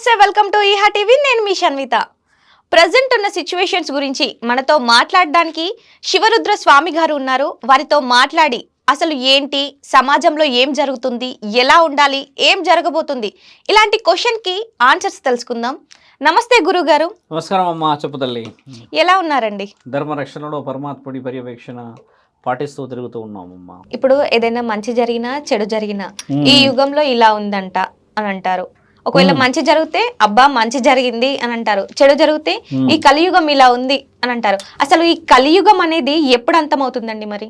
నమస్తే, welcome to ఈహా TV. నేను మీ Shanvitha. Present ఉన్న సిచ్యువేషన్స్ గురించి మనతో మాట్లాడడానికి శివరుద్ర స్వామి గారు ఉన్నారు. వారితో మాట్లాడి అసలు ఏంటి, సమాజంలో ఏం జరుగుతుంది, ఎలా ఉండాలి, ఏం జరగబోతుంది, ఇలాంటి క్వశ్చన్కి ఆన్సర్స్ తెలుసుకుందాం. నమస్తే గురుగారు. నమస్కారం అమ్మా, చెప్పుతల్లి. ఎలా ఉన్నారండి? ధర్మరక్షణలో పరమాత్ముడి పర్యవేక్షణ పాటిస్తూ తిరుగుతూ ఉన్నామమ్మా. ఇప్పుడు ఏదైనా మంచి జరిగినా చెడు జరిగినా ఈ యుగంలో ఇలా ఉందంట అని అంటారు. ఒకవేళ మంచి జరిగితే అబ్బా మంచి జరిగింది అని అంటారు, చెడు జరిగితే ఈ కలియుగం ఇలా ఉంది అని అంటారు. అసలు ఈ కలియుగం అనేది ఎప్పుడు అంతమవుతుందండి? మరి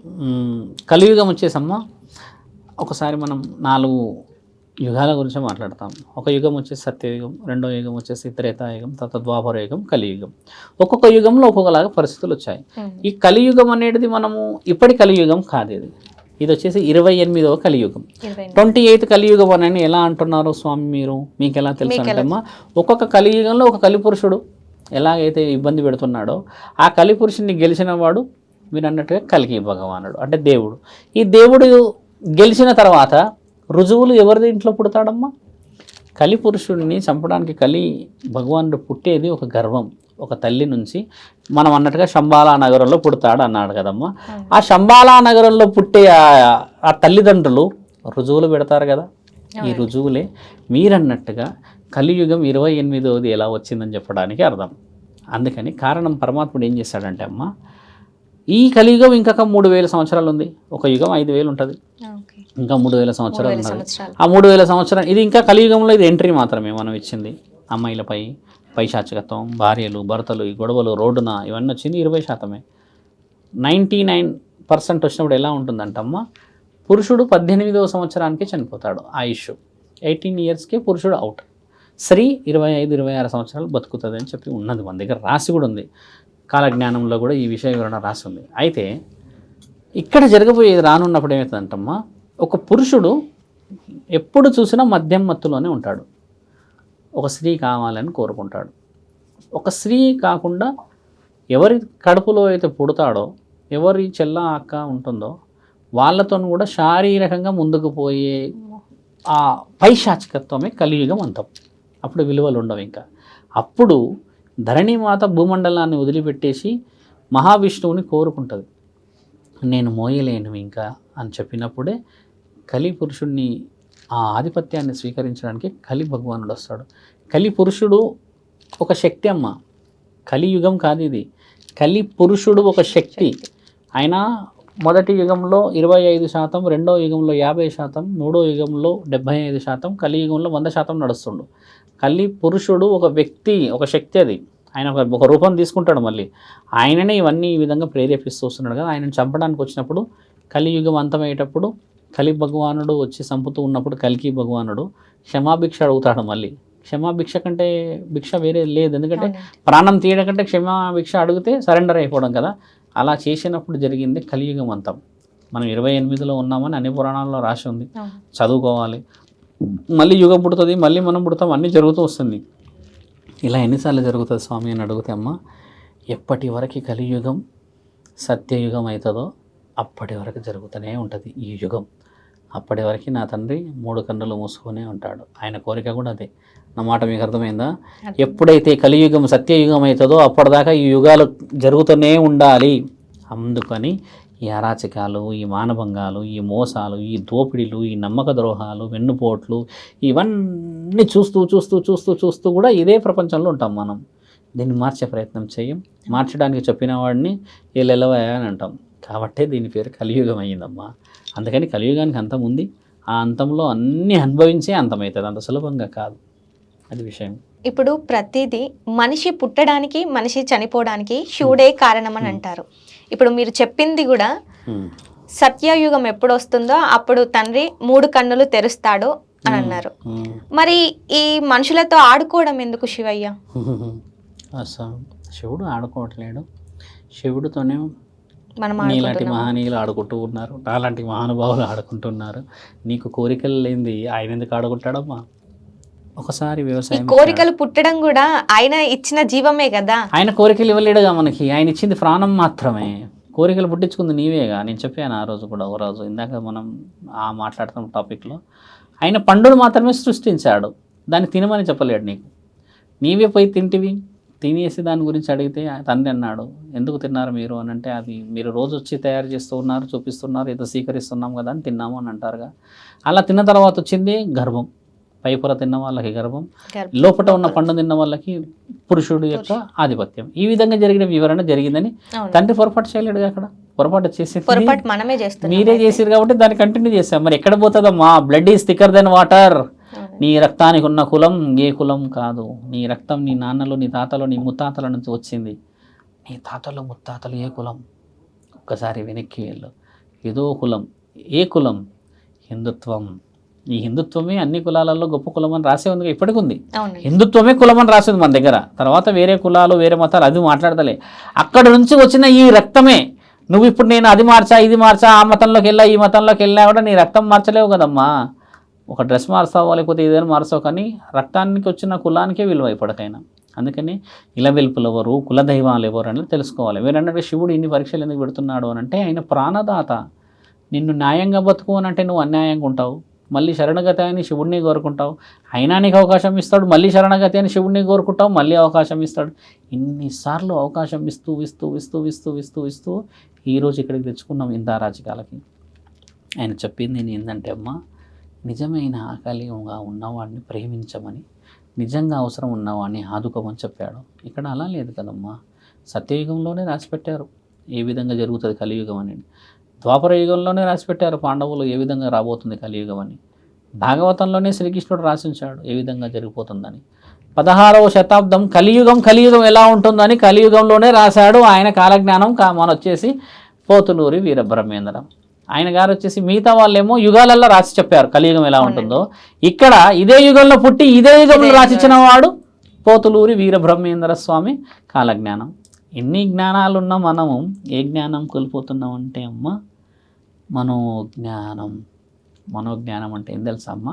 కలియుగం వచ్చేసమ్మా, ఒకసారి మనం 4 యుగాల గురించి మాట్లాడతాం. ఒక యుగం వచ్చేసి సత్యయుగం, రెండో యుగం వచ్చేసి త్రేతాయుగం, తర్వాత ద్వాపర యుగం, కలియుగం. ఒక్కొక్క యుగంలో ఒక్కొక్కలాగా పరిస్థితులు వచ్చాయి. ఈ కలియుగం అనేది మనము ఇప్పటి కలియుగం కాదు, ఇది వచ్చేసి 28వ కలియుగం, 28th కలియుగం అని ఎలా అంటున్నారు స్వామి మీరు? మీకు ఎలా తెలుసు అంటే అమ్మా, ఒక్కొక్క కలియుగంలో ఒక కలిపురుషుడు ఎలాగైతే ఇబ్బంది పెడుతున్నాడో ఆ కలిపురుషుడిని గెలిచిన వాడు మీరు అన్నట్టుగా కలికి భగవానుడు అంటే దేవుడు. ఈ దేవుడు గెలిచిన తర్వాత రుజువులు ఎవరిది ఇంట్లో పుడతాడమ్మా? కలిపురుషుడిని చంపడానికి కలి భగవానుడు పుట్టేది ఒక గర్వం, ఒక తల్లి నుంచి. మనం అన్నట్టుగా శంబాలా నగరంలో పుడతాడు అన్నాడు కదమ్మా. ఆ శంబాలా నగరంలో పుట్టే ఆ తల్లిదండ్రులు రుజువులు పెడతారు కదా. ఈ రుజువులే మీరన్నట్టుగా కలియుగం 28వది ఎలా వచ్చిందని చెప్పడానికి అర్థం. అందుకని కారణం పరమాత్ముడు ఏం చేశాడంటే అమ్మా, ఈ కలియుగం ఇంకొక 3000 సంవత్సరాలు ఉంది. ఒక యుగం 5000 ఉంటుంది, ఇంకా 3000 సంవత్సరాలు ఉన్నది. ఆ 3000 సంవత్సరాలు ఇది ఇంకా కలియుగంలో ఇది ఎంట్రీ మాత్రమే. మనం ఇచ్చింది అమ్మాయిలపై పైశాచికత్వం, భార్యలు, భర్తలు, ఈ గొడవలు, రోడ్డున ఇవన్నీ వచ్చింది 20%. 99% వచ్చినప్పుడు ఎలా ఉంటుందంటమ్మా, పురుషుడు 18వ సంవత్సరానికి చనిపోతాడు, ఆయుష్ 18 ఇయర్స్కే పురుషుడు అవుట్. స్త్రీ 25-26 సంవత్సరాలు బతుకుతుంది అని చెప్పి ఉన్నది, మన దగ్గర రాసి కూడా ఉంది. కాలజ్ఞానంలో కూడా ఈ విషయ వివరణ రాసి ఉంది. అయితే ఇక్కడ జరగబోయేది రానున్నప్పుడు ఏమవుతుందంటమ్మా, ఒక పురుషుడు ఎప్పుడు చూసినా మద్యం మత్తులోనే ఉంటాడు. ఒక స్త్రీ కావాలని కోరుకుంటాడు. ఒక స్త్రీ కాకుండా ఎవరి కడుపులో అయితే పుడతాడో, ఎవరి చెల్ల అక్క ఉంటుందో వాళ్ళతో కూడా శారీరకంగా ముందుకు పోయే ఆ పైశాచికత్వమే కలియుగం అంతం. అప్పుడు విలువలు ఉండవు ఇంకా. అప్పుడు ధరణిమాత భూమండలాన్ని వదిలిపెట్టేసి మహావిష్ణువుని కోరుకుంటుంది. నేను మోయలేను ఇంకా అని చెప్పినప్పుడే కలి పురుషుడిని, ఆ ఆధిపత్యాన్ని స్వీకరించడానికి కలి భగవానుడు వస్తాడు. కలి పురుషుడు ఒక శక్తి అమ్మ, కలియుగం కాదు ఇది. కలి పురుషుడు ఒక శక్తి. ఆయన మొదటి యుగంలో 25%, రెండో యుగంలో 50%, మూడో యుగంలో 75%, కలియుగంలో 100% నడుస్తుండు. కలి పురుషుడు ఒక వ్యక్తి, ఒక శక్తి. అది ఆయన ఒక రూపం తీసుకుంటాడు. మళ్ళీ ఆయననే ఇవన్నీ ఈ విధంగా ప్రేరేపిస్తూ వస్తున్నాడు కదా. ఆయనను చంపడానికి వచ్చినప్పుడు కలియుగం అంతమయ్యేటప్పుడు కలి భగవానుడు వచ్చి చంపుతూ ఉన్నప్పుడు కల్కి భగవానుడు క్షమాభిక్ష అడుగుతాడు. మళ్ళీ క్షమాభిక్ష కంటే భిక్ష వేరే లేదు, ఎందుకంటే ప్రాణం తీయడం కంటే క్షమాభిక్ష అడిగితే సరెండర్ అయిపోవడం కదా. అలా చేసినప్పుడు జరిగింది కలియుగం అంతం. మనం 28లో ఉన్నామని అన్ని పురాణాల్లో రాసి ఉంది, చదువుకోవాలి. మళ్ళీ యుగం పుడుతుంది, మళ్ళీ మనం పుడతాం, అన్నీ జరుగుతూ వస్తుంది. ఇలా ఎన్నిసార్లు జరుగుతుంది స్వామి అని అడిగితే అమ్మ, ఎప్పటి వరకు కలియుగం సత్యయుగం అవుతుందో అప్పటి వరకు జరుగుతూనే ఉంటుంది ఈ యుగం. అప్పటి వరకు నా తండ్రి 3 కన్నులు మూసుకొనే ఉంటాడు. ఆయన కోరిక కూడా అదే. నా మాట మీకు అర్థమైందా? ఎప్పుడైతే కలియుగం సత్యయుగం అవుతుందో అప్పటిదాకా ఈ యుగాలు జరుగుతూనే ఉండాలి. అందుకని ఈ అరాచకాలు, ఈ మానభంగాలు, ఈ మోసాలు, ఈ దోపిడీలు, ఈ నమ్మక ద్రోహాలు, వెన్నుపోట్లు, ఇవన్నీ చూస్తూ చూస్తూ చూస్తూ చూస్తూ కూడా ఇదే ప్రపంచంలో ఉంటాం మనం. దీన్ని మార్చే ప్రయత్నం చేయం. మార్చడానికి చెప్పిన వాడిని వీళ్ళెలవయా అని అంటాం. కాబట్టే దీని పేరు కలియుగం అయ్యిందమ్మా. అందుకని కలియుగానికి అంతం ఉంది. ఆ అంతంలో అన్నీ అనుభవించే అంతమవుతుంది, అంత సులభంగా కాదు. అది విషయం. ఇప్పుడు ప్రతిదీ మనిషి పుట్టడానికి, మనిషి చనిపోవడానికి శివుడే కారణం అని అంటారు. ఇప్పుడు మీరు చెప్పింది కూడా సత్యయుగం ఎప్పుడు వస్తుందో అప్పుడు తండ్రి 3 కన్నులు తెరుస్తాడు అని అన్నారు. మరి ఈ మనుషులతో ఆడుకోవడం ఎందుకు శివయ్య? అసలు శివుడు ఆడుకోవట్లేడు. శివుడితోనే నీలాంటి మహనీయులు ఆడుకుంటూ ఉన్నారు, నాలాంటి మహానుభావులు ఆడుకుంటున్నారు. నీకు కోరికలు లేనిది ఆయన ఎందుకు ఆడుకుంటాడమ్మా? ఒకసారి వ్యవసాయం, కోరికలు పుట్టడం కూడా ఆయన ఇచ్చిన జీవమే కదా. ఆయన కోరికలు ఇవ్వలేడుగా మనకి, ఆయన ఇచ్చింది ప్రాణం మాత్రమే. కోరికలు పుట్టించుకుంది నీవేగా. నేను చెప్పాను ఆ రోజు కూడా, ఒక రోజు ఇందాక మనం మాట్లాడుతున్న టాపిక్లో, ఆయన పండును మాత్రమే సృష్టించాడు, దాన్ని తినమని చెప్పలేడు నీకు. నీవే పోయి తింటివి, తినేసి దాని గురించి అడిగితే ఆ తండ్రి అన్నాడు, ఎందుకు తిన్నారు మీరు అని అంటే, అది మీరు రోజు వచ్చి తయారు చేస్తూ ఉన్నారు, చూపిస్తున్నారు, ఏదో స్వీకరిస్తున్నాం కదా అని తిన్నాము అని అంటారుగా. అలా తిన్న తర్వాత వచ్చింది గర్భం. పైపొర తిన్న వాళ్ళకి గర్భం, లోపల ఉన్న పండు తిన్న వాళ్ళకి పురుషుడు యొక్క ఆధిపత్యం. ఈ విధంగా జరిగిన వివరణ జరిగిందని తండ్రి పొరపాటు చేయలేడుగా. అక్కడ పొరపాటు చేసి మనమే చేస్తాం, మీరే చేసారు కాబట్టి దాన్ని కంటిన్యూ చేస్తాం. మరి ఎక్కడ పోతుందమ్మా? Blood is thicker than water. నీ రక్తానికి ఉన్న కులం ఏ కులం కాదు. నీ రక్తం నీ నాన్నలు, నీ తాతలు, నీ ముత్తాతల నుంచి వచ్చింది. నీ తాతలు ముత్తాతలు ఏ కులం? ఒక్కసారి వెనక్కి వెళ్ళు. ఏదో కులం. ఏ కులం? హిందుత్వం. ఈ హిందుత్వమే అన్ని కులాలలో గొప్ప కులం అని రాసే ఉంది, ఇప్పటికి ఉంది. హిందుత్వమే కులం అని రాసేది మన దగ్గర. తర్వాత వేరే కులాలు వేరే మతాలు అది మాట్లాడతలే. అక్కడ నుంచి వచ్చిన ఈ రక్తమే. నువ్వు ఇప్పుడు నేను అది మార్చా ఇది మార్చా, ఆ మతంలోకి వెళ్ళా ఈ మతంలోకి వెళ్ళినా కూడా నీ రక్తం మార్చలేవు కదమ్మా. ఒక డ్రెస్ మార్చావో లేకపోతే ఏదైనా మార్చావు, కానీ రక్తానికి వచ్చిన కులానికే విలువ ఇప్పటికైనా. అందుకని ఇలవెల్పులు ఎవరు, కులదైవాలు ఎవరు అని తెలుసుకోవాలి. వీరన్నట్టు శివుడు ఇన్ని పరీక్షలు ఎందుకు పెడుతున్నాడు అని అంటే, ఆయన ప్రాణదాత. నిన్ను న్యాయంగా బతుకు అని అంటే నువ్వు అన్యాయంగా ఉంటావు. మళ్ళీ శరణగతి అని శివుడిని కోరుకుంటావు, అయినా నీకు అవకాశం ఇస్తాడు. మళ్ళీ శరణగతి అని శివుడిని కోరుకుంటావు, మళ్ళీ అవకాశం ఇస్తాడు. ఇన్నిసార్లు అవకాశం ఇస్తూ ఇస్తూ ఇస్తూ ఇస్తూ ఇస్తూ ఇస్తూ ఈరోజు ఇక్కడికి తెచ్చుకున్నాం ఇంత అరాచకాలకి. ఆయన చెప్పింది ఏంటంటే, అమ్మ నిజమైన ఆకలిగా ఉన్నవాడిని ప్రేమించమని, నిజంగా అవసరం ఉన్నవాడిని ఆదుకోమని చెప్పాడు. ఇక్కడ అలా లేదు కదమ్మా. సత్యయుగంలోనే రాసిపెట్టారు ఏ విధంగా జరుగుతుంది కలియుగం అని. ద్వాపర యుగంలోనే రాసిపెట్టారు పాండవులు ఏ విధంగా రాబోతుంది కలియుగం అని. భాగవతంలోనే శ్రీకృష్ణుడు రాసించాడు ఏ విధంగా జరిగిపోతుందని. 16వ శతాబ్దం కలియుగం ఎలా ఉంటుందని కలియుగంలోనే రాశాడు. ఆయన కాలజ్ఞానం మన వచ్చేసి పోతులూరి వీరబ్రహ్మేంద్రం. ఆయన గారు వచ్చేసి మిగతా వాళ్ళేమో యుగాలలో రాసి చెప్పారు కలియుగం ఎలా ఉంటుందో. ఇక్కడ ఇదే యుగంలో పుట్టి ఇదే యుగంలో రాసిచ్చిన వాడు పోతులూరి వీరబ్రహ్మేంద్ర స్వామి కాలజ్ఞానం. ఎన్ని జ్ఞానాలున్నా మనము ఏ జ్ఞానం కోల్పోతున్నాం అంటే అమ్మ, మనోజ్ఞానం. మనోజ్ఞానం అంటే ఏం తెలుసా అమ్మ?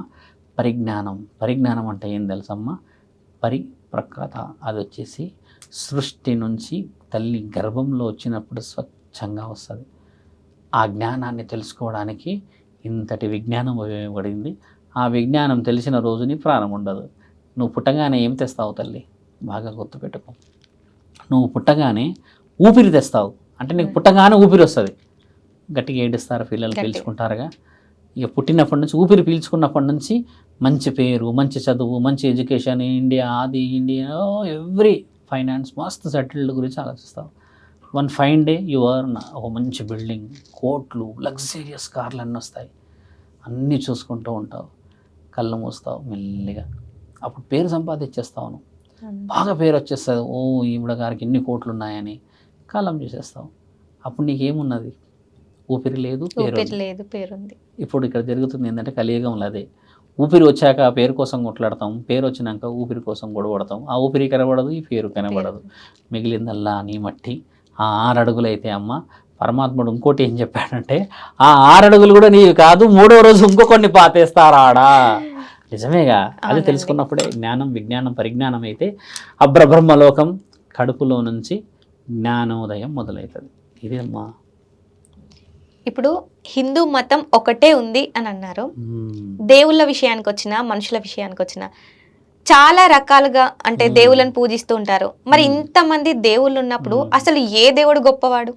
పరిజ్ఞానం అంటే ఏం తెలుసమ్మ? పరిప్రకృత. అది వచ్చేసి సృష్టి నుంచి తల్లి గర్భంలో వచ్చినప్పుడు స్వచ్ఛంగా వస్తుంది. ఆ జ్ఞానాన్ని తెలుసుకోవడానికి ఇంతటి విజ్ఞానం ఉపయోగపడింది. ఆ విజ్ఞానం తెలిసిన రోజుని ప్రాణం ఉండదు. నువ్వు పుట్టగానే ఏం తెస్తావు తల్లి? బాగా గుర్తుపెట్టుకో. నువ్వు పుట్టగానే ఊపిరి తెస్తావు. అంటే నీకు పుట్టగానే ఊపిరి వస్తుంది. గట్టిగా ఏడుస్తారు పిల్లలు, పీల్చుకుంటారుగా. ఇక పుట్టినప్పటి నుంచి ఊపిరి పీల్చుకున్నప్పటి నుంచి మంచి పేరు, మంచి చదువు, మంచి ఎడ్యుకేషన్, ఇండియా ఎవ్రీ ఫైనాన్స్ మస్తు సెటిల్డ్ గురించి ఆలోచిస్తావు. One fine day you earn ఒక మంచి బిల్డింగ్, కోట్లు, లగ్జరియస్ కార్లు అన్నీ వస్తాయి. అన్నీ చూసుకుంటూ ఉంటావు, కళ్ళు మూస్తావు మెల్లిగా. అప్పుడు పేరు సంపాదించేస్తావు నువ్వు. బాగా పేరు వచ్చేస్తుంది. ఓ ఈవిడ గారికి ఎన్ని కోట్లు ఉన్నాయని కాలం చేసేస్తావు. అప్పుడు నీకేమున్నది? ఊపిరి లేదు, పేరుంది. ఇప్పుడు ఇక్కడ జరుగుతుంది ఏంటంటే కలియుగంలో అదే. ఊపిరి వచ్చాక పేరు కోసం కొట్లాడతాం, పేరు వచ్చినాక ఊపిరి కోసం గొడవడతాం. ఆ ఊపిరి కనబడదు, ఈ పేరు కనబడదు, మిగిలిందల్లా నీ మట్టి. ఆ 6 అడుగులు అయితే అమ్మ, పరమాత్ముడు ఇంకోటి ఏం చెప్పాడంటే, ఆ 6 అడుగులు కూడా నీవి కాదు, 3వ రోజు ఇంకొకరిని పాతేస్తారాడా. నిజమేగా. అది తెలుసుకున్నప్పుడే జ్ఞానం, విజ్ఞానం, పరిజ్ఞానం అయితే అబ్రబ్రహ్మలోకం కడుపులో నుంచి జ్ఞానోదయం మొదలవుతుంది. ఇదే అమ్మా. ఇప్పుడు హిందూ మతం ఒకటే ఉంది అని అన్నారు. దేవుళ్ళ విషయానికి వచ్చినా, మనుషుల విషయానికి వచ్చినా చాలా రకాలుగా అంటే దేవుళ్ళని పూజిస్తూ ఉంటారు. మరి ఇంతమంది దేవుళ్ళు ఉన్నప్పుడు అసలు ఏ దేవుడు గొప్పవాడు?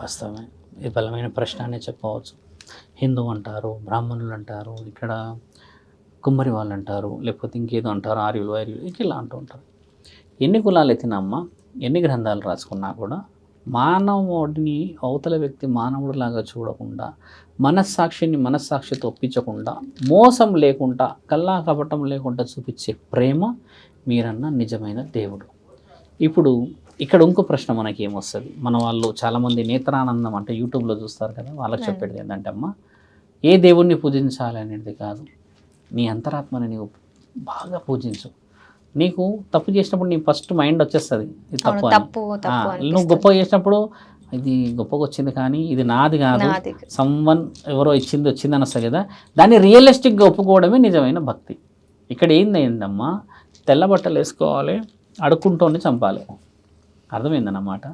వాస్తవమే. ఇది బలమైన ప్రశ్న అనే చెప్పవచ్చు. హిందూ అంటారు, బ్రాహ్మణులు అంటారు, ఇక్కడ కుమ్మరి వాళ్ళు అంటారు, లేకపోతే ఇంకేదో అంటారు, ఆర్యులు ఇలా అంటూ ఉంటారు. ఎన్ని కులాలు ఎత్తినమ్మా, ఎన్ని గ్రంథాలు రాసుకున్నా కూడా మానవుడిని అవతల వ్యక్తి మానవుడిలాగా చూడకుండా, మనస్సాక్షితో ఒప్పించకుండా, మోసం లేకుండా, కల్లా కపటం లేకుండా చూపించే ప్రేమ మీరన్న నిజమైన దేవుడు. ఇప్పుడు ఇక్కడ ఇంకో ప్రశ్న మనకి ఏమొస్తుంది? మన వాళ్ళు చాలామంది నేత్రానందం అంటే యూట్యూబ్లో చూస్తారు కదా, వాళ్ళకి చెప్పేది ఏంటంటే అమ్మ, ఏ దేవుణ్ణి పూజించాలి అనేది కాదు, నీ అంతరాత్మని నీవు బాగా పూజించు. నీకు తప్పు చేసినప్పుడు నీ ఫస్ట్ మైండ్ వచ్చేస్తుంది ఇది తప్పు అని. నువ్వు గొప్పగా చేసినప్పుడు ఇది గొప్పగా వచ్చింది కానీ ఇది నాది కాదు, సమ్వన్ ఎవరో వచ్చింది అని వస్తుంది కదా, దాన్ని రియలిస్టిక్గా ఒప్పుకోవడమే నిజమైన భక్తి. ఇక్కడ ఏందమ్మా, తెల్ల బట్టలు వేసుకోవాలి, అడుక్కుంటూనే చంపాలి. అర్థమైందన్నమాట.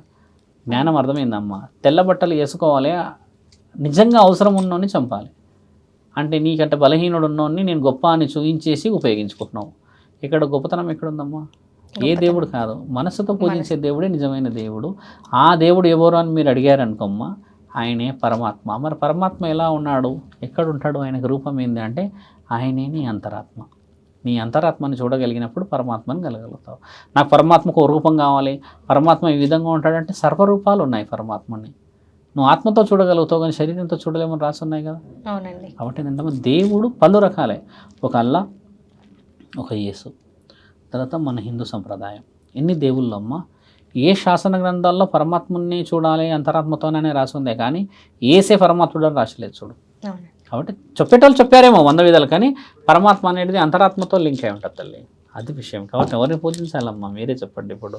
జ్ఞానం అర్థమైందమ్మా. తెల్ల బట్టలు వేసుకోవాలి, నిజంగా అవసరం ఉన్నోని చంపాలి. అంటే నీకంటే బలహీనుడు ఉన్నోని నేను గొప్ప అని చూపించేసి ఉపయోగించుకుంటున్నావు. ఇక్కడ గొప్పతనం ఎక్కడుందమ్మా? ఏ దేవుడు కాదు, మనసుతో పూజించే దేవుడే నిజమైన దేవుడు. ఆ దేవుడు ఎవరు అని మీరు అడిగారు అనుకోమ్మా, ఆయనే పరమాత్మ. మరి పరమాత్మ ఎలా ఉన్నాడు, ఎక్కడ ఉంటాడు, ఆయనకు రూపం ఏంది అంటే ఆయనే నీ అంతరాత్మ. నీ అంతరాత్మని చూడగలిగినప్పుడు పరమాత్మని కలగలుగుతావు. నాకు పరమాత్మకు ఒక రూపం కావాలి, పరమాత్మ ఈ విధంగా ఉంటాడంటే సర్వరూపాలు ఉన్నాయి పరమాత్మని. నువ్వు ఆత్మతో చూడగలుగుతావు కానీ శరీరంతో చూడలేమని రాసి ఉన్నాయి కదా. అవునండి. కాబట్టి ఏంటంటే దేవుడు పలు రకాలే, ఒక అల్లా, ఒక యేసు, తర్వాత మన హిందూ సంప్రదాయం. ఎన్ని దేవుళ్ళు అమ్మ, ఏ శాసన గ్రంథాల్లో పరమాత్మని చూడాలి అంతరాత్మతోనే రాసి ఉందే కానీ ఏసే పరమాత్ముడు అని రాసలేదు చూడు. కాబట్టి చెప్పేటోళ్ళు చెప్పారేమో 100 విధాలు, కానీ పరమాత్మ అనేది అంతరాత్మతో లింక్ అయి ఉంటుంది తల్లి, అది విషయం. కాబట్టి ఎవరిని పూజించాలమ్మా మీరే చెప్పండి. ఇప్పుడు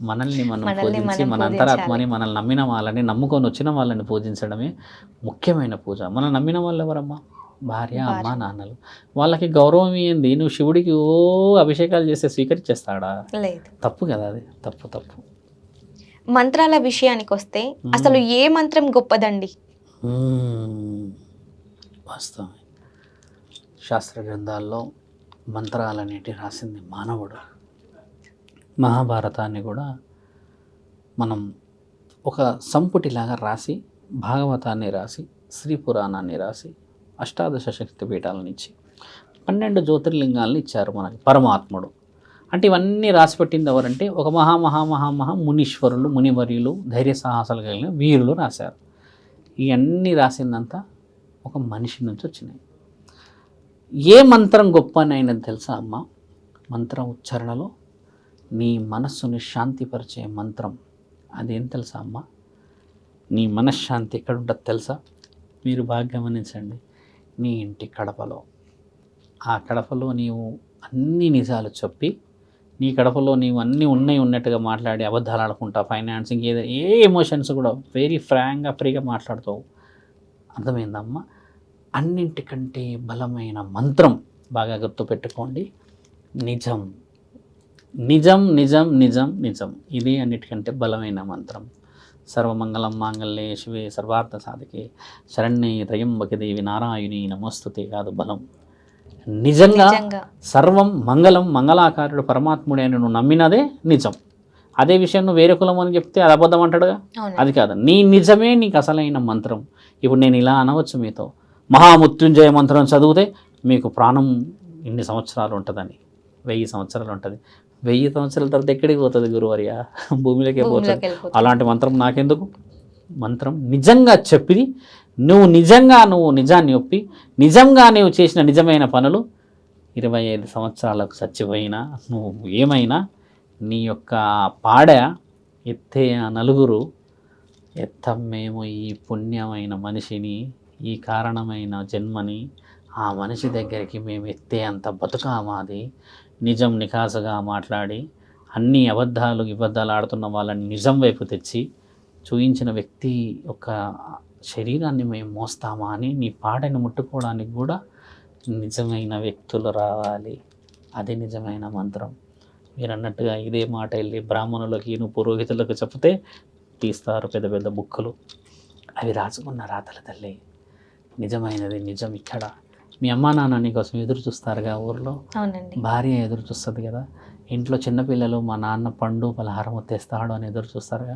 మనల్ని మనం పూజించి మన అంతరాత్మని, మనల్ని నమ్మిన వాళ్ళని, నమ్ముకొని వచ్చిన వాళ్ళని పూజించడమే ముఖ్యమైన పూజ. మనం నమ్మిన వాళ్ళు ఎవరమ్మా? భార్య, అమ్మ, నాన్నలు. వాళ్ళకి గౌరవం ఏంది? నువ్వు శివుడికి అభిషేకాలు చేస్తే స్వీకరించేస్తాడా? లేదు. తప్పు కదా అది, తప్పు తప్పు. మంత్రాల విషయానికి వస్తే అసలు ఏ మంత్రం గొప్పదండి? వాస్తవమే, శాస్త్ర గ్రంథాల్లో మంత్రాలన్నిటి రాసింది మానవుడు. మహాభారతాన్ని కూడా మనం ఒక సంపుటిలాగా రాసి, భాగవతాన్ని రాసి, శ్రీ పురాణాన్ని రాసి, అష్టాదశ శక్తి పీఠాలను ఇచ్చి 12 జ్యోతిర్లింగాలను ఇచ్చారు మనకి పరమాత్ముడు. అంటే ఇవన్నీ రాసిపెట్టింది ఎవరంటే ఒక మహా మునీశ్వరులు, మునివర్యులు, ధైర్య సాహసాలు కలిగిన వీరులు రాశారు. ఇవన్నీ రాసిందంతా ఒక మనిషి నుంచి వచ్చినాయి. ఏ మంత్రం గొప్ప అని అయినది తెలుసా అమ్మ? మంత్రం ఉచ్చారణలో నీ మనస్సుని శాంతిపరిచే మంత్రం అదేం తెలుసా అమ్మ? నీ మనశ్శాంతి ఎక్కడ ఉంటుంది తెలుసా? మీరు బాగా గమనించండి. నీ ఇంటి కడపలో, ఆ కడపలో నీవు అన్ని నిజాలు చెప్పి, నీ కడపలో నీవు అన్నీ ఉన్నట్టుగా మాట్లాడి అబద్ధాలు ఆడుకుంటా, ఫైనాన్సింగ్ ఏదో ఏ ఎమోషన్స్ కూడా వెరీ ఫ్రాంక్గా ఫ్రీగా మాట్లాడుతావు. అర్థమైందమ్మా? అన్నింటికంటే బలమైన మంత్రం బాగా గుర్తుపెట్టుకోండి, నిజం. నిజం నిజం నిజం నిజం, ఇది అన్నిటికంటే బలమైన మంత్రం. సర్వమంగళం మాంగళ్యే శివే సర్వార్థ సాధకే శరణ్యే త్రయంబకే దేవి నారాయణి నమస్తుతే కాదు బలం. నిజంగా సర్వం మంగళం, మంగళాకారుడు పరమాత్ముడే అని నువ్వు నమ్మినదే నిజం. అదే విషయం నువ్వు వేరే కులం అని చెప్తే అది అబద్ధం అంటాడుగా, అది కాదు. నీ నిజమే నీకు అసలైన మంత్రం. ఇప్పుడు నేను ఇలా అనవచ్చు మీతో, మహామృత్యుంజయ మంత్రం చదివితే మీకు ప్రాణం ఇన్ని సంవత్సరాలు ఉంటుందని. 1000 సంవత్సరాలు ఉంటుంది. 1000 సంవత్సరాల తర్వాత ఎక్కడికి పోతుంది గురువర్య? భూమిలోకే పోతుంది. అలాంటి మంత్రం నాకెందుకు? మంత్రం నిజంగా చెప్పి, నువ్వు నిజాన్ని ఒప్పి, నిజంగా నువ్వు చేసిన నిజమైన పనులు 25 సంవత్సరాలకు చచ్చిపోయినా, నువ్వు ఏమైనా నీ యొక్క పాడ ఎత్తే ఆ నలుగురు మేము ఈ పుణ్యమైన మనిషిని, ఈ కారణమైన జన్మని ఆ మనిషి దగ్గరికి మేము ఎత్తే అంత బతుకామాది. నిజం నికాసుగా మాట్లాడి అన్ని అబద్ధాలు ఆడుతున్న వాళ్ళని నిజం వైపు తెచ్చి చూయించిన వ్యక్తి యొక్క శరీరాన్ని మేము మోస్తామా అని నీ పాడని ముట్టుకోవడానికి కూడా నిజమైన వ్యక్తులు రావాలి. అది నిజమైన మంత్రం. మీరు అన్నట్టుగా ఇదే మాట వెళ్ళి బ్రాహ్మణులకి, నువ్వు పురోహితులకు చెప్తే తీస్తారు పెద్ద పెద్ద బుక్కులు. అవి రాసుకున్న రాతల తల్లి. నిజమైనది నిజం ఇక్కడ. మీ అమ్మా నాన్న నీకోసం ఎదురు చూస్తారుగా ఊర్లో. భార్య ఎదురు చూస్తుంది కదా, ఇంట్లో చిన్నపిల్లలు మా నాన్న పండు పలహారం తెస్తాడు అని ఎదురు చూస్తారుగా.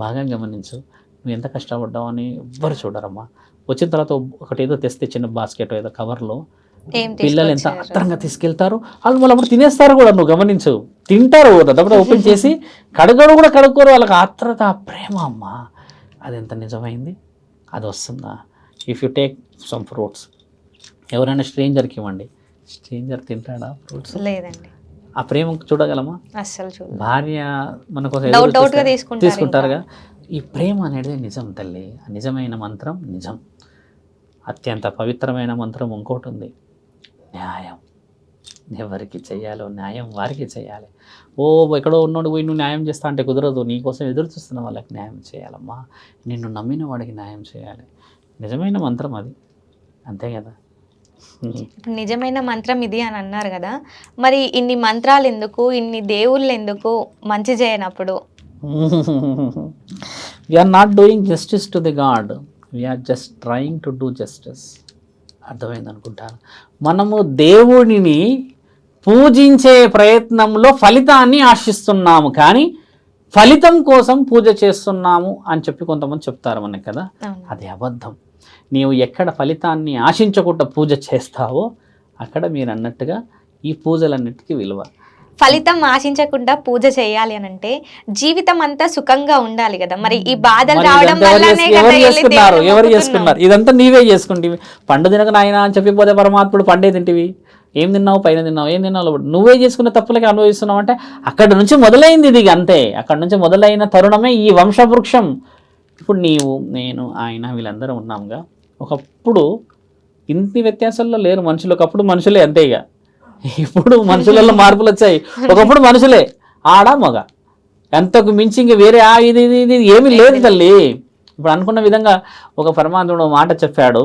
బాగా గమనించు, నువ్వు ఎంత కష్టపడ్డావు అని ఎవ్వరు చూడరమ్మా. వచ్చిన తర్వాత ఒకటి ఏదో తెస్తే చిన్న బాస్కెట్ ఏదో కవర్లో పిల్లలు ఎంత ఆత్రంగా తీసుకెళ్తారు, వాళ్ళు మళ్ళీ అప్పుడు తినేస్తారు కూడా. నువ్వు గమనించు, తింటారు దప్పుడు ఓపెన్ చేసి కడుక్కోరు. వాళ్ళకి ఆత్రత, ప్రేమ అమ్మ. అది ఎంత నిజమైంది, అది వస్తుందా? If you take some fruits, ఎవరైనా స్ట్రేంజర్కి ఇవ్వండి, స్ట్రేంజర్ తింటాడా ఫ్రూట్స్? లేదండి. ఆ ప్రేమ చూడగలమా? అసలు భార్య మన కోసం తీసుకుంటారుగా. ఈ ప్రేమ అనేది నిజం తల్లి. నిజమైన మంత్రం నిజం. అత్యంత పవిత్రమైన మంత్రం ఇంకోటి ఉంది, న్యాయం. ఎవరికి చేయాలో న్యాయం వారికి చేయాలి. ఎక్కడో ఉన్నోడు పోయి నువ్వు న్యాయం చేస్తా అంటే కుదరదు. నీకోసం ఎదురు చూస్తున్న వాళ్ళకి న్యాయం చేయాలమ్మా. నిన్ను నమ్మిన వాడికి న్యాయం చేయాలి. నిజమైన మంత్రం అది, అంతే కదా. నిజమైన మంత్రం ఇది అని అన్నారు కదా, మరి ఇన్ని మంత్రాలు ఎందుకు, ఇన్ని దేవుళ్ళు ఎందుకు మంచి చేయనప్పుడు? We're not doing justice to the god, we're just trying to do justice. అర్థమైంది అనుకుంటాను. మనము దేవుడిని పూజించే ప్రయత్నంలో ఫలితాన్ని ఆశిస్తున్నాము, కానీ ఫలితం కోసం పూజ చేస్తున్నాము అని చెప్పి కొంతమంది చెప్తారు మనకి కదా. అవును. అది అబద్ధం. నీవు ఎక్కడ ఫలితాన్ని ఆశించకుండా పూజ చేస్తావో అక్కడ మీరు అన్నట్టుగా ఈ పూజలన్నిటికీ విలువ. ఫలితం ఆశించకుండా పూజ చేయాలి అని అంటే జీవితం అంతా సుఖంగా ఉండాలి కదా. మరి ఈ బాధలు మరి రావడం ఇదంతా వల్లనే కదా ఎవరు వెళ్ళి చేసుకున్నారు? దేవుని ఎవరు మొక్కుతున్నాం. చేసుకున్నారు? ఇదంతా నీవే చేసుకుంటివి. పండు తినక నాయన అని చెప్పిపోతే పరమాత్ముడు పండే తింటివి. ఏం తిన్నావు? పైన తిన్నావు. ఏం తిన్నావు? నువ్వే చేసుకున్న తప్పులకి అనుభవిస్తున్నావు అంటే అక్కడ నుంచి మొదలైంది ఇది. అంతే, అక్కడ నుంచి మొదలైన తరుణమే ఈ వంశవృక్షం. ఇప్పుడు నీవు, నేను, ఆయన వీళ్ళందరూ ఉన్నాంగా. ఒకప్పుడు ఇంటి వ్యత్యాసాల్లో లేరు మనుషులు. ఒకప్పుడు మనుషులే అంతే. ఇక ఇప్పుడు మనుషులలో మార్పులు వచ్చాయి. ఒకప్పుడు మనుషులే, ఆడ మగ, ఎంతకు మించి ఇంక వేరే ఇది ఇది ఇది ఏమీ లేదు తల్లి. ఇప్పుడు అనుకున్న విధంగా ఒక పరమాత్ముడు మాట చెప్పాడు,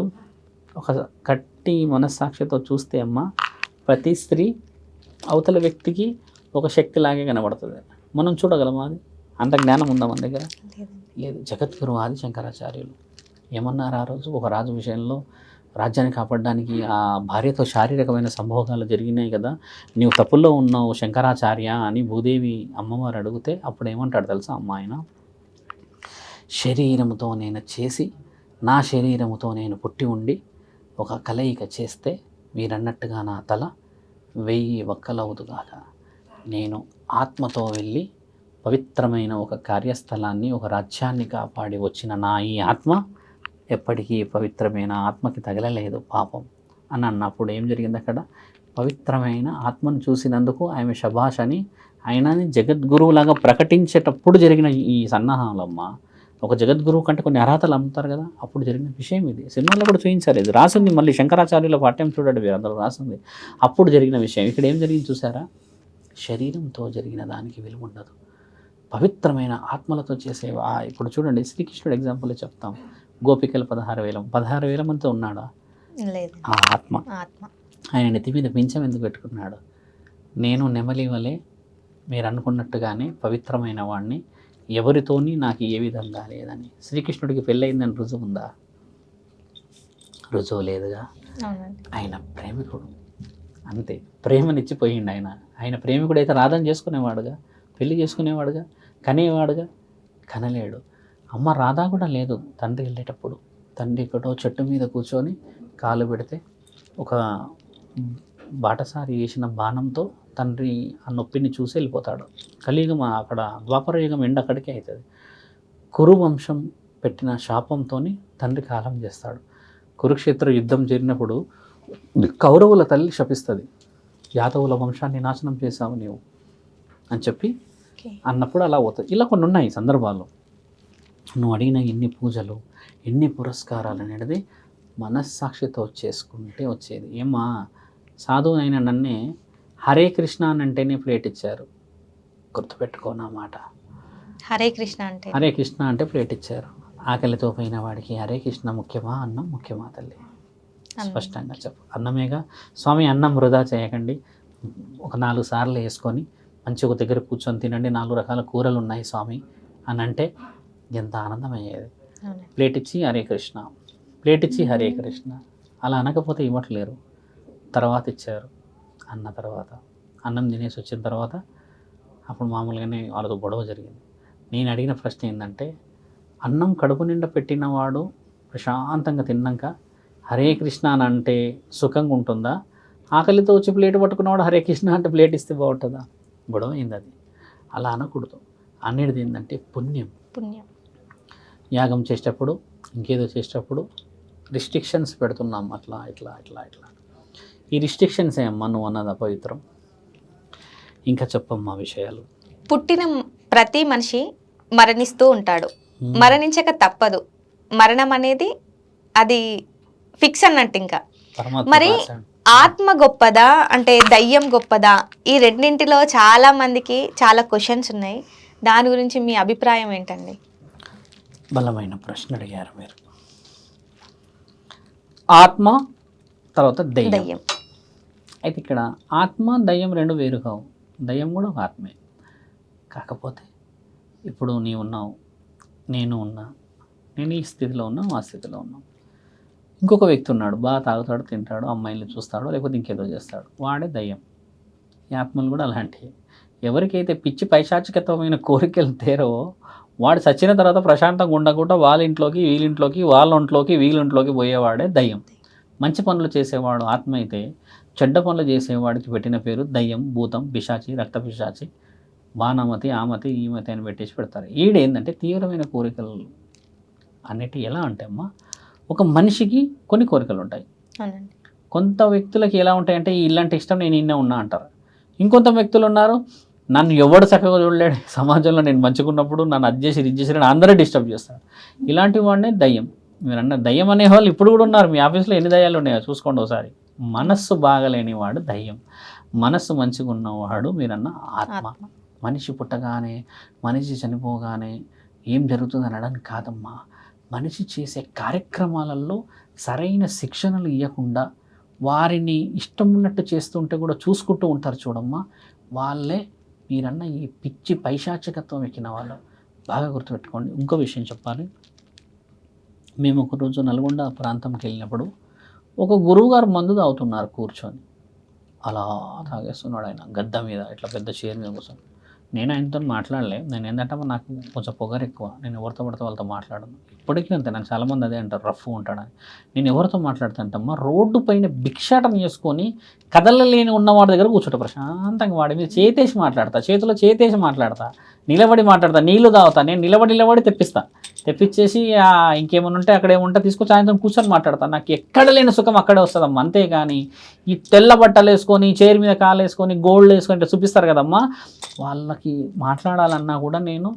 ఒక గట్టి మనస్సాక్షితో చూస్తే అమ్మ ప్రతి స్త్రీ అవతల వ్యక్తికి ఒక శక్తిలాగే కనబడుతుంది. మనం చూడగలమా? అది అంత జ్ఞానం ఉందా మన దగ్గర? లేదు. జగద్గురు ఆది శంకరాచార్యులు ఏమన్నారు ఆ రోజు? ఒక రాజు విషయంలో రాజ్యాన్ని కాపాడడానికి ఆ భార్యతో శారీరకమైన సంభోగాలు జరిగినాయి కదా, నీవు తప్పుల్లో ఉన్నావు శంకరాచార్య అని భూదేవి అమ్మవారు అడిగితే అప్పుడు ఏమంటాడు తెలుసా అమ్మ ఆయన? శరీరముతో నేను చేసి నా శరీరముతో నేను పుట్టి ఉండి ఒక కలయిక చేస్తే మీరన్నట్టుగా నా తల 1000 వక్కలవుదుగాక. నేను ఆత్మతో వెళ్ళి పవిత్రమైన ఒక కార్యస్థలాన్ని, ఒక రాజ్యాన్ని కాపాడి వచ్చిన నా ఈ ఆత్మ ఎప్పటికీ పవిత్రమైన ఆత్మకి తగలలేదు పాపం అని అన్నప్పుడు ఏం జరిగింది అక్కడ? పవిత్రమైన ఆత్మను చూసినందుకు ఆమె శభాష్ అని ఆయనని జగద్గురువులాగా ప్రకటించేటప్పుడు జరిగిన ఈ సన్నాహాలమ్మ. ఒక జగద్గురువు కంటే కొన్ని అర్హతలు అమ్ముతారు కదా, అప్పుడు జరిగిన విషయం ఇది. సినిమాలో కూడా చూపించారు, ఇది రాసింది మళ్ళీ శంకరాచార్యుల పాఠ్యం చూడండి, అందులో రాసింది. అప్పుడు జరిగిన విషయం ఇక్కడ ఏం జరిగింది చూసారా? శరీరంతో జరిగిన దానికి విలువ ఉండదు, పవిత్రమైన ఆత్మలతో చేసేవా. ఇప్పుడు చూడండి, శ్రీకృష్ణుడు ఎగ్జాంపుల్ చెప్తాం. గోపికలు 16,000 మందితో ఉన్నాడా? లేదు. ఆ ఆత్మ ఆయన నెత్తి మీద పింఛం ఎందుకు పెట్టుకున్నాడు? నేను నెమలి వలె మీరు అనుకున్నట్టుగానే పవిత్రమైన వాడిని, ఎవరితోని నాకు ఏ విధంగా లేదని. శ్రీకృష్ణుడికి పెళ్ళయిందని రుజువు ఉందా? రుజువు లేదుగా. ఆయన ప్రేమికుడు, అంతే, ప్రేమనిచ్చిపోయిండు ఆయన. ఆయన ప్రేమికుడు అయితే రాధని చేసుకునేవాడుగా, పెళ్లి చేసుకునేవాడుగా, కనేవాడుగా, కనలేడు. అమ్మ రాధా కూడా లేదు. తండ్రి వెళ్ళేటప్పుడు తండ్రి ఎక్కడో చెట్టు మీద కూర్చొని కాలు పెడితే ఒక బాటసారి వేసిన బాణంతో తండ్రి ఆ నొప్పిని చూసి వెళ్ళిపోతాడు. కలియుగం అక్కడ, ద్వాపర యుగం ఎండ్ అక్కడికే అవుతుంది. కురువంశం పెట్టిన శాపంతో తండ్రి కాలం చేస్తాడు. కురుక్షేత్ర యుద్ధం జరిగినప్పుడు కౌరవుల తల్లి శపిస్తుంది, యాదవుల వంశాన్ని నాశనం చేశావు నీవు అని చెప్పి అన్నప్పుడు అలా అవుతుంది. ఇలా కొన్ని ఉన్నాయి సందర్భాలు. నువ్వు అడిగిన ఎన్ని పూజలు, ఎన్ని పురస్కారాలు అనేది మనస్సాక్షితో చేసుకుంటే వచ్చేది. ఏమా సాధువు అయిన నన్నే హరే కృష్ణ అని అంటేనే ప్లేట్ ఇచ్చారు, గుర్తుపెట్టుకోనా మాట. హరే కృష్ణ అంటే, హరే కృష్ణ అంటే ప్లేట్ ఇచ్చారు. ఆకలితో పోయిన వాడికి హరే కృష్ణ ముఖ్యమా, అన్నం ముఖ్యమా తల్లి? స్పష్టంగా చెప్పు. అన్నమేగా స్వామి, అన్నం వృధా చేయకండి, ఒక 4 సార్లు వేసుకొని మంచి ఒక దగ్గర కూర్చొని తినండి, 4 రకాల కూరలు ఉన్నాయి స్వామి అని అంటే ఎంత ఆనందం అయ్యేది. ప్లేట్ ఇచ్చి హరే కృష్ణ, ప్లేట్ ఇచ్చి హరే కృష్ణ అలా అనకపోతే ఇవ్వట్లేరు. తర్వాత ఇచ్చారు, అన్న తర్వాత అన్నం తినేసి వచ్చిన తర్వాత అప్పుడు మామూలుగానే వాళ్ళతో గొడవ జరిగింది. నేను అడిగిన ప్రశ్న ఏంటంటే, అన్నం కడుపు నిండా పెట్టినవాడు ప్రశాంతంగా తిన్నాక హరే కృష్ణ అని అంటే సుఖంగా ఉంటుందా? ఆకలితో వచ్చి ప్లేట్ పట్టుకున్నవాడు హరే కృష్ణ అంటే ప్లేట్ ఇస్తే బాగుంటుందా? గొడవ అయింది అది. అలా అనకూడదు. అనేది ఏంటంటే పుణ్యం. యాగం చేసేటప్పుడు, ఇంకేదో చేసేటప్పుడు రిస్ట్రిక్షన్స్ పెడుతున్నాం, అట్లా ఇట్లా ఇట్లా ఇట్లా. ఈ రిస్ట్రిక్షన్స్ ఏమన్నా నువ్వు అన్నది అపవిత్రం. ఇంకా చెప్పమ్మా విషయాలు. పుట్టిన ప్రతి మనిషి మరణిస్తూ ఉంటాడు, మరణించక తప్పదు. మరణం అనేది అది ఫిక్స్ అన్నట్టు. ఇంకా మరి ఆత్మ గొప్పదా అంటే దయ్యం గొప్పదా? ఈ రెండింటిలో చాలా మందికి చాలా క్వశ్చన్స్ ఉన్నాయి. దాని గురించి మీ అభిప్రాయం ఏంటండి? బలమైన ప్రశ్న అడిగారు మీరు. ఆత్మ తర్వాత దయ్యం. అయితే ఇక్కడ ఆత్మ దయ్యం రెండు వేరు కావు. దయ్యం కూడా ఒక ఆత్మే. కాకపోతే ఇప్పుడు నీవు ఉన్నావు, నేను ఉన్నా, నేను ఈ స్థితిలో ఉన్నా, ఆ స్థితిలో ఉన్నాం. ఇంకొక వ్యక్తి ఉన్నాడు, బాగా తాగుతాడు, తింటాడు, అమ్మాయిల్ని చూస్తాడు, లేకపోతే ఇంకేదో చేస్తాడు, వాడే దయ్యం. ఈ ఆత్మలు కూడా అలాంటివి. ఎవరికైతే పిచ్చి పైశాచికతమైన కోరికలు తేరో వాడు చచ్చిన తర్వాత ప్రశాంతంగా ఉండకుండా వాళ్ళ ఇంట్లోకి వీళ్ళింట్లోకి వాళ్ళ ఒంట్లోకి వీళ్ళింట్లోకి పోయేవాడే దయ్యం. మంచి పనులు చేసేవాడు ఆత్మ అయితే చెడ్డ పనులు చేసేవాడికి పెట్టిన పేరు దయ్యం, భూతం, పిశాచి, రక్త పిశాచి, బాణమతి, ఆమతి, ఈమతి అని పెట్టేసి పెడతారు. ఈడేంటంటే తీవ్రమైన కోరికలు అన్నిటి ఎలా అంటే అమ్మా, ఒక మనిషికి కొన్ని కోరికలు ఉంటాయి. అవునండి. కొంత వ్యక్తులకి ఎలా ఉంటాయంటే ఇలాంటి ఇష్టం నేను ఇన్నే ఉన్నా అంటారు. ఇంకొంత వ్యక్తులు ఉన్నారు, నన్ను ఎవడు చక్కగా చూడలేడు సమాజంలో, నేను మంచుకున్నప్పుడు నన్ను అది చేసి ఇది చేసి అందరూ డిస్టర్బ్ చేస్తారు. ఇలాంటి వాడినే దయ్యం. మీరు అన్న దయ్యం అనే వాళ్ళు ఇప్పుడు కూడా ఉన్నారు. మీ ఆఫీస్లో ఎన్ని దయ్యాలు ఉన్నాయో చూసుకోండి ఒకసారి. మనస్సు బాగలేని వాడు దయ్యం, మనస్సు మంచిగా ఉన్నవాడు మీరన్న ఆత్మ. మనిషి పుట్టగానే మనిషి చనిపోగానే ఏం జరుగుతుంది అనడానికి కాదమ్మా, మనిషి చేసే కార్యక్రమాలలో సరైన శిక్షణలు ఇవ్వకుండా వారిని ఇష్టం ఉన్నట్టు చేస్తుంటే కూడా చూసుకుంటూ ఉంటారు చూడమ్మా, వాళ్ళే మీరన్న ఈ పిచ్చి పైశాచికత్వం ఎక్కిన వాళ్ళు. బాగా గుర్తుపెట్టుకోండి. ఇంకో విషయం చెప్పాలి. మేము ఒకరోజు నల్గొండ ప్రాంతంకి వెళ్ళినప్పుడు ఒక గురువుగారు మందు తాగుతున్నారు కూర్చొని. అలా తాగేస్తున్నాడు ఆయన గద్ద మీద, ఇట్లా పెద్ద చైర్ మీద కూర్చొని. నేను ఆయనతో మాట్లాడలే. నేను ఏంటంటే నాకు కొంచెం పొగరు ఎక్కువ, నేను ఎవరితో పడితే వాళ్ళతో మాట్లాడను. ఇప్పటికీ అంతే, నాకు చాలామంది అదే అంటారు రఫ్ ఉంటాడని. నేను ఎవరితో మాట్లాడుతాంటమ్మా, రోడ్డు పైన భిక్షాటం చేసుకొని కదలలేని ఉన్నవాడి దగ్గర కూర్చుంటా ప్రశాంతంగా, వాడి మీద చేతేసి మాట్లాడతా, చేతిలో చేతేసి మాట్లాడతా, నిలబడి మాట్లాడతా, నీళ్లు తాగుతా, నేను నిలబడి తెప్పించేసి ఇంకేమైనా ఉంటే అక్కడ ఏముంటే తీసుకొచ్చి ఆయనతో కూర్చొని మాట్లాడతాను. నాకు ఎక్కడ లేని సుఖం అక్కడే వస్తుందమ్మా. అంతేగాని ఈ తెల్ల బట్టలు వేసుకొని చైర్ మీద కాలు వేసుకొని గోల్డ్ వేసుకొని చూపిస్తారు కదమ్మా, వాళ్ళకి మాట్లాడాలన్నా కూడా నేను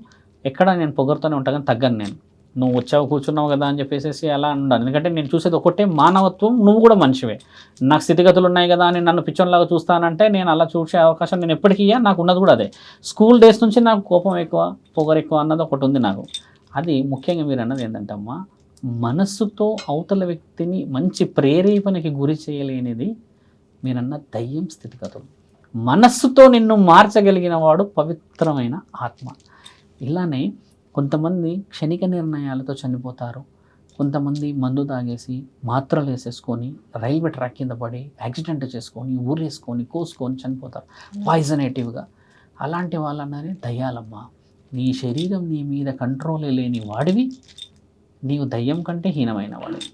పొగరుతోనే ఉంటాను కానీ తగ్గను. నేను నువ్వు వచ్చావు కూర్చున్నావు కదా అని చెప్పేసి అలా ఉండాలి. ఎందుకంటే నేను చూసేది ఒకటే మానవత్వం, నువ్వు కూడా మనిషివే. నాకు స్థితిగతులు ఉన్నాయి కదా అని నన్ను పిచ్చోన్లాగా చూస్తానంటే నేను అలా చూసే అవకాశం నేను ఎప్పటికీ నాకు ఉన్నది కూడా అదే. స్కూల్ డేస్ నుంచి నాకు కోపం ఎక్కువ, పొగరు ఎక్కువ అన్నది ఒకటి ఉంది నాకు. అది ముఖ్యంగా మీరు అన్నది ఏంటంటే అమ్మా, మనస్సుతో అవతల వ్యక్తిని మంచి ప్రేరేపణకి గురి చేయలేనిది మీరన్న దయ్యం స్థితిగతులు. మనస్సుతో నిన్ను మార్చగలిగిన వాడు పవిత్రమైన ఆత్మ. ఇలానే కొంతమంది క్షణిక నిర్ణయాలతో చనిపోతారు. కొంతమంది మందు తాగేసి మాత్రలు వేసేసుకొని రైల్వే ట్రాక్ కింద పడి యాక్సిడెంట్ చేసుకొని ఊరేసుకొని కోసుకొని చనిపోతారు పాయిజనేటివ్గా. అలాంటి వాళ్ళన్నది దయ్యాలమ్మ. నీ శరీరం నీ మీద కంట్రోల్ లేని వాడివి, నీవు దయ్యం కంటే హీనమైన వాడివి.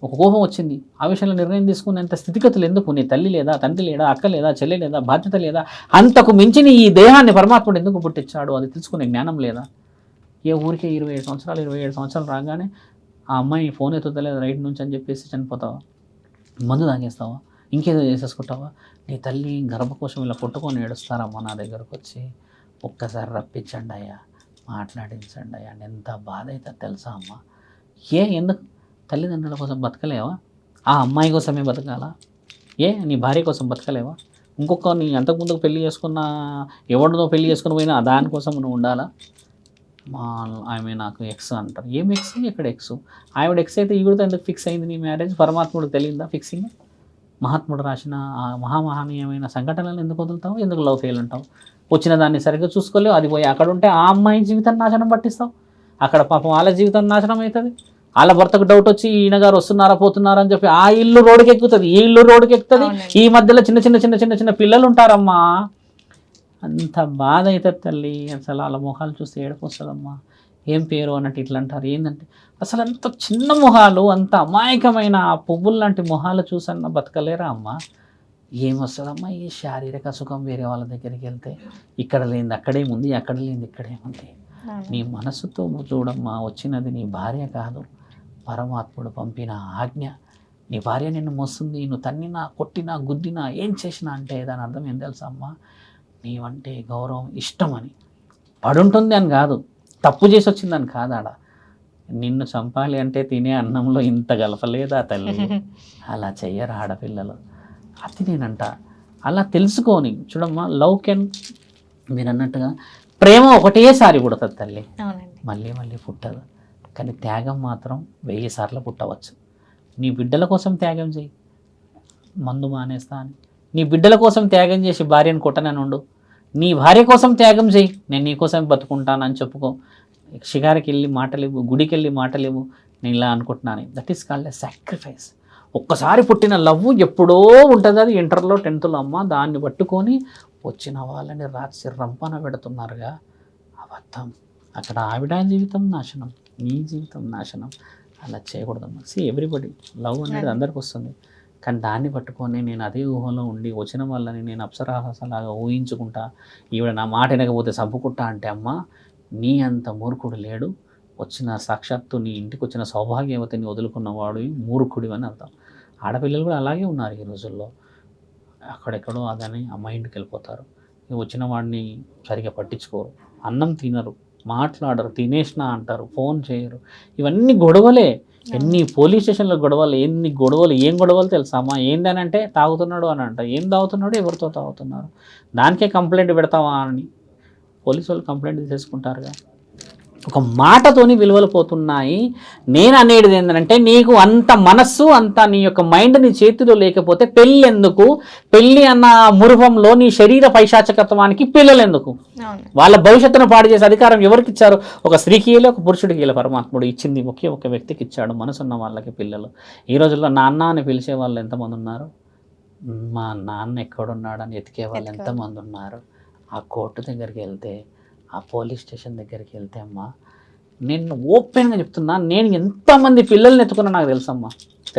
ఒక కోపం వచ్చింది, ఆ విషయంలో నిర్ణయం తీసుకునేంత స్థితిగతులు ఎందుకు? నీ తల్లి లేదా, తండ్రి లేడా, అక్క లేదా, చెల్లి లేదా, బాధ్యత లేదా? అంతకు మించి ఈ దేహాన్ని పరమాత్ముడు ఎందుకు పుట్టించాడు అది తెలుసుకునే జ్ఞానం లేదా? ఏ ఊరికే 27 సంవత్సరాలు రాగానే ఆ అమ్మాయి ఫోన్ ఎత్తుతలేదు రైట్ నుంచి అని చెప్పేసి చనిపోతావా? మందు తాగేస్తావా? ఇంకేదో చేసేసుకుంటావా? నీ తల్లి గర్భకోశం ఇలా కొట్టుకొని ఏడుస్తారమ్మా నా దగ్గరకు వచ్చి. ఒక్కసారి రప్పించండి అయ్యా, మాట్లాడించండి అయ్యా. ఎంత బాధ అవుతుంది తెలుసా అమ్మ? ఎందుకు తల్లిదండ్రుల కోసం బతకలేవా? ఆ అమ్మాయి కోసమే బతకాలా? నీ భార్య కోసం బతకలేవా? ఇంకొక నీ అంతకుముందుకు పెళ్లి చేసుకున్న ఎవరితో పెళ్లి చేసుకుని పోయినా దానికోసం నువ్వు ఉండాలా? ఆమె నాకు ఎక్స్ అంటారు. ఏం ఎక్స్? ఎక్కడ ఎక్స్? ఆవిడ ఎక్స్ అయితే ఈవిడతో ఎందుకు ఫిక్స్ అయింది నీ మ్యారేజ్? పరమాత్ముడు తెలియదా ఫిక్సింగ్? మహాత్ముడు రాసిన ఆ మహామహనీయమైన సంఘటనలు ఎందుకు వదులుతావు? ఎందుకు లవ్ ఫెయిల్ ఉంటావు? వచ్చిన దాన్ని సరిగ్గా చూసుకోలేవు, అది పోయి అక్కడ ఉంటే ఆ అమ్మాయి జీవితాన్ని నాశనం పట్టిస్తావు. అక్కడ పాపం వాళ్ళ జీవితం నాశనం అవుతుంది. వాళ్ళ భర్తకు డౌట్ వచ్చి ఈయన గారు వస్తున్నారా పోతున్నారా అని చెప్పి ఆ ఇల్లు రోడ్డుకి ఎక్కుతుంది, ఈ ఇల్లు రోడ్డుకి ఎక్కుతుంది. ఈ మధ్యలో చిన్న పిల్లలు ఉంటారమ్మా. అంత బాధ అవుతుంది తల్లి. అసలు వాళ్ళ మొహాలు చూస్తే ఏడుపు వస్తుందమ్మా. ఏం పేరు అన్నట్టు ఇట్లా అంటారు. ఏంటంటే అసలు అంత చిన్న మొహాలు, అంత అమాయకమైన ఆ పువ్వులు లాంటి మొహాలు చూసన్నా బతకలేరా అమ్మ? ఏమొస్తుందమ్మా ఈ శారీరక సుఖం వేరే వాళ్ళ దగ్గరికి వెళ్తే? ఇక్కడ లేనిది అక్కడేముంది, అక్కడ లేనిది ఇక్కడేముంది? నీ మనసుతో చూడమ్మా, వచ్చినది నీ భార్య కాదు, పరమాత్ముడు పంపిన ఆజ్ఞ. నీ భార్య నిన్ను మోస్తుంది, నువ్వు తన్నినా కొట్టినా గుద్దినా ఏం చేసినా అంటే దాని అర్థం ఏం తెలుసా అమ్మా? నీవంటే గౌరవం ఇష్టమని. పడుంటుంది అని కాదు, తప్పు చేసి వచ్చిందని కాదాడ. నిన్ను చంపాలి అంటే తినే అన్నంలో ఇంత గలపలేదా తల్లి? అలా చెయ్యరు ఆడపిల్లలు. అది నేనంట. అలా తెలుసుకొని చూడమ్మా, లవ్ కెన్ మీరు అన్నట్టుగా ప్రేమ ఒకటేసారి పుడుతుంది తల్లి, మళ్ళీ మళ్ళీ పుట్టదు. కానీ త్యాగం మాత్రం 1000 సార్లు పుట్టవచ్చు. నీ బిడ్డల కోసం త్యాగం చేయి, మందు మానేస్తా అని. నీ బిడ్డల కోసం త్యాగం చేసి భార్యను కొట్టనని ఉండు. నీ భార్య కోసం త్యాగం చేయి, నేను నీ కోసం బతుకుంటానని చెప్పుకో. షికారికి వెళ్ళి మాటలేవు, గుడికి వెళ్ళి మాటలేవు, నేను ఇలా అనుకుంటున్నాను. That is called a sacrifice. ఒక్కసారి పుట్టిన లవ్ ఎప్పుడో ఉంటుంది, అది ఇంటర్లో 10th అమ్మ. దాన్ని పట్టుకొని వచ్చిన వాళ్ళని రాత్రి రంపన పెడుతున్నారుగా, అబద్ధం. అక్కడ ఆవిడ జీవితం నాశనం, నీ జీవితం నాశనం. అలా చేయకూడదమ్మా. ఎవ్రీబడి లవ్ అనేది అందరికి వస్తుంది, కానీ దాన్ని పట్టుకొని నేను అదే ఊహలో ఉండి వచ్చిన వాళ్ళని నేను అప్సరసలాగా ఊహించుకుంటా, ఈవిడ నా మాట వినకపోతే చంపుకుంటా అంటే అమ్మ నీ అంత మూర్ఖుడు లేడు. వచ్చిన సాక్షాత్తు నీ ఇంటికి వచ్చిన సౌభాగ్యవతిని వదులుకున్నవాడు మూర్ఖుడి అని అర్థం. ఆడపిల్లలు కూడా అలాగే ఉన్నారు ఈ రోజుల్లో. అక్కడెక్కడో అదని ఆ మైండ్కి వెళ్ళిపోతారు. వచ్చిన వాడిని సరిగా పట్టించుకోరు, అన్నం తినరు, మాట్లాడరు, తినేసినా అంటారు, ఫోన్ చేయరు. ఇవన్నీ గొడవలే. ఎన్ని పోలీస్ స్టేషన్లో గొడవలు, ఏం గొడవలు తెలుసా అమ్మా? ఏందని అంటే తాగుతున్నాడు అని అంట. ఏం తాగుతున్నాడు, ఎవరితో తాగుతున్నారు, దానికే కంప్లైంట్ పెడతావా అని పోలీసు వాళ్ళు కంప్లైంట్ తీసేసుకుంటారుగా. ఒక మాటతోని విలువలు పోతున్నాయి. నేను అనేది ఏంటంటే నీకు అంత మనస్సు, అంత నీ యొక్క మైండ్ నీ చేతిలో లేకపోతే పెళ్ళి ఎందుకు? పెళ్ళి అన్న మురువంలో నీ శరీర పైశాచకత్వానికి పిల్లలు ఎందుకు? వాళ్ళ భవిష్యత్తును పాడు చేసే అధికారం ఎవరికి ఇచ్చారు? ఒక స్త్రీకి ఇయ్యలే, ఒక పురుషుడికి ఇయ్యలే. పరమాత్ముడు ఇచ్చింది ఒకే ఒక వ్యక్తికి ఇచ్చాడు, మనసున్న వాళ్ళకి పిల్లలు. ఈ రోజుల్లో నాన్న అని పిలిచే వాళ్ళు ఎంతమంది ఉన్నారు? మా నాన్న ఎక్కడున్నాడని ఎతికే వాళ్ళు ఎంతమంది ఉన్నారు? ఆ కోర్టు దగ్గరికి వెళ్తే, ఆ పోలీస్ స్టేషన్ దగ్గరికి వెళ్తే అమ్మా, నేను ఓపెన్గా చెప్తున్నా, నేను ఎంతమంది పిల్లల్ని ఎత్తుకున్నా నాకు తెలుసమ్మా.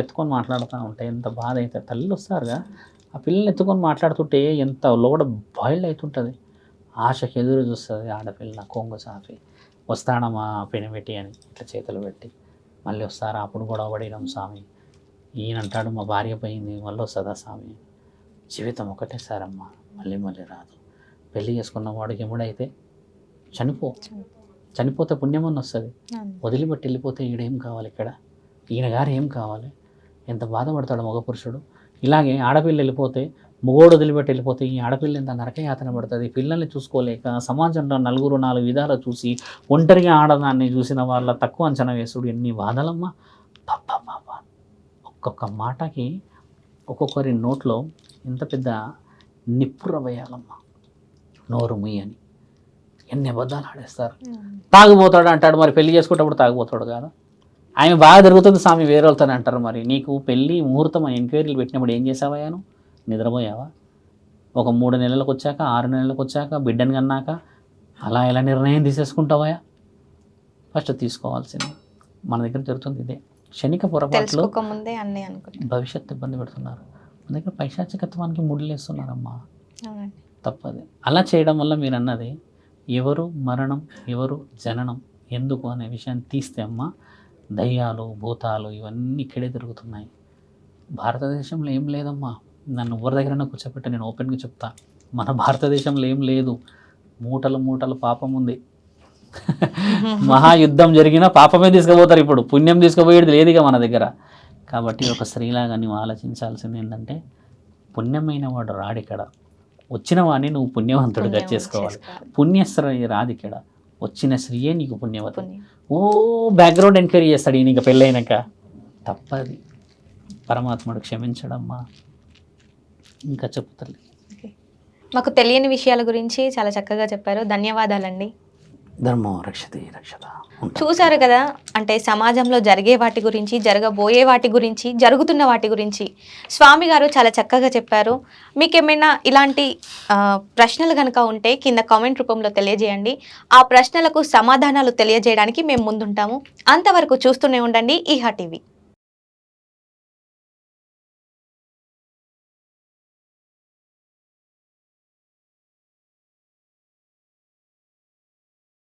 ఎత్తుకొని మాట్లాడుతూ ఉంటే ఎంత బాధ అయితే. తల్లి వస్తారుగా, ఆ పిల్లల్ని ఎత్తుకొని మాట్లాడుతుంటే ఎంత లోడ బాయిల్ అవుతుంటుంది. ఆశకి ఎదురు చూస్తుంది ఆడపిల్ల కొంగు సాఫి. వస్తాడమ్మా పెనిపెట్టి అని ఇట్లా చేతులు పెట్టి, మళ్ళీ వస్తారా అప్పుడు గొడవ పడినాం స్వామి. ఈయనంటాడు మా భార్య పోయింది, మళ్ళీ వస్తుందా స్వామి? జీవితం ఒకటే సారమ్మా, మళ్ళీ రాదు. పెళ్ళి చేసుకున్న వాడికి ఎముడైతే చనిపోతే పుణ్యమని వస్తుంది. వదిలిపెట్టి వెళ్ళిపోతే ఈడేం కావాలి? ఇక్కడ ఈయన గారు ఏం కావాలి? ఎంత బాధపడతాడు మగ పురుషుడు. ఇలాగే ఆడపిల్ల వెళ్ళిపోతే, మొగోడు వదిలిపెట్టి వెళ్ళిపోతే ఈ ఆడపిల్ల ఎంత నరకయాతన పడుతుంది. పిల్లల్ని చూసుకోలేక సమాజంలో నలుగురు 4 విధాలు చూసి ఒంటరిగా ఆడదాన్ని చూసిన వాళ్ళ తక్కువ అంచనా వేసుడు ఎన్ని బాధలమ్మా. పాపా ఒక్కొక్క మాటకి ఒక్కొక్కరి నోట్లో ఎంత పెద్ద నిప్పుర వేయాలమ్మా. నోరు ముయ్యని ఎన్ని అబద్ధాలు ఆడేస్తారు. తాగుపోతాడు అంటాడు, మరి పెళ్లి చేసుకుంటప్పుడు తాగుపోతాడు కదా. ఆయన బాగా జరుగుతుంది స్వామి వేరే వాళ్ళతోనే అంటారు. మరి నీకు పెళ్ళి ముహూర్తం అని ఎంక్వైరీలు పెట్టినప్పుడు ఏం చేసావయ్యాను? నిద్రపోయావా? ఒక 3 నెలలకు వచ్చాక, 6 నెలలకు వచ్చాక, బిడ్డని కన్నాక అలా ఎలా నిర్ణయం తీసేసుకుంటావా? ఫస్ట్ తీసుకోవాల్సింది. మన దగ్గర జరుగుతుంది ఇదే. క్షణిక పొరపాట్లు భవిష్యత్తు ఇబ్బంది పెడుతున్నారు. మన దగ్గర పైశాచికత్వానికి ముడిలేస్తున్నారమ్మా. తప్పది. అలా చేయడం వల్ల మీరు అన్నది ఎవరు మరణం, ఎవరు జననం, ఎందుకు అనే విషయాన్ని తీస్తే అమ్మ, దయ్యాలు, భూతాలు ఇవన్నీ ఇక్కడే తిరుగుతున్నాయి. భారతదేశంలో ఏం లేదమ్మా. నన్ను ఎవరి దగ్గరైనా కూర్చోపెట్టి నేను ఓపెన్గా చెప్తా, మన భారతదేశంలో ఏం లేదు. మూటలు పాపం ఉంది. మహాయుద్ధం జరిగినా పాపమే తీసుకుపోతారు. ఇప్పుడు పుణ్యం తీసుకుపోయేది లేదుగా మన దగ్గర. కాబట్టి ఒక స్త్రీలాగా నువ్వు ఆలోచించాల్సింది ఏంటంటే, పుణ్యమైన వాడు రాడు ఇక్కడ. వచ్చిన వాడిని నువ్వు పుణ్యవంతుడిగా చేసుకోవాలి. పుణ్యస్త్రీ రాదు ఇక్కడ. వచ్చిన స్త్రీయే నీకు పుణ్యవతి. బ్యాక్గ్రౌండ్ ఎంక్వైరీ చేస్తాడు ఈయన పెళ్ళైనాక. తప్పది. పరమాత్ముడు క్షమించడమ్మా. ఇంకా చెప్తాను. మాకు తెలియని విషయాల గురించి చాలా చక్కగా చెప్పారు. ధన్యవాదాలండి. ధర్మం రక్షతే రక్షత. చూశారు కదా, అంటే సమాజంలో జరిగే వాటి గురించి, జరగబోయే వాటి గురించి, జరుగుతున్న వాటి గురించి స్వామి గారు చాలా చక్కగా చెప్పారు. మీకేమైనా ఇలాంటి ప్రశ్నలు కనుక ఉంటే కింద కామెంట్ రూపంలో తెలియజేయండి. ఆ ప్రశ్నలకు సమాధానాలు తెలియజేయడానికి మేము ముందుంటాము. అంతవరకు చూస్తూనే ఉండండి ఈహా టీవీ.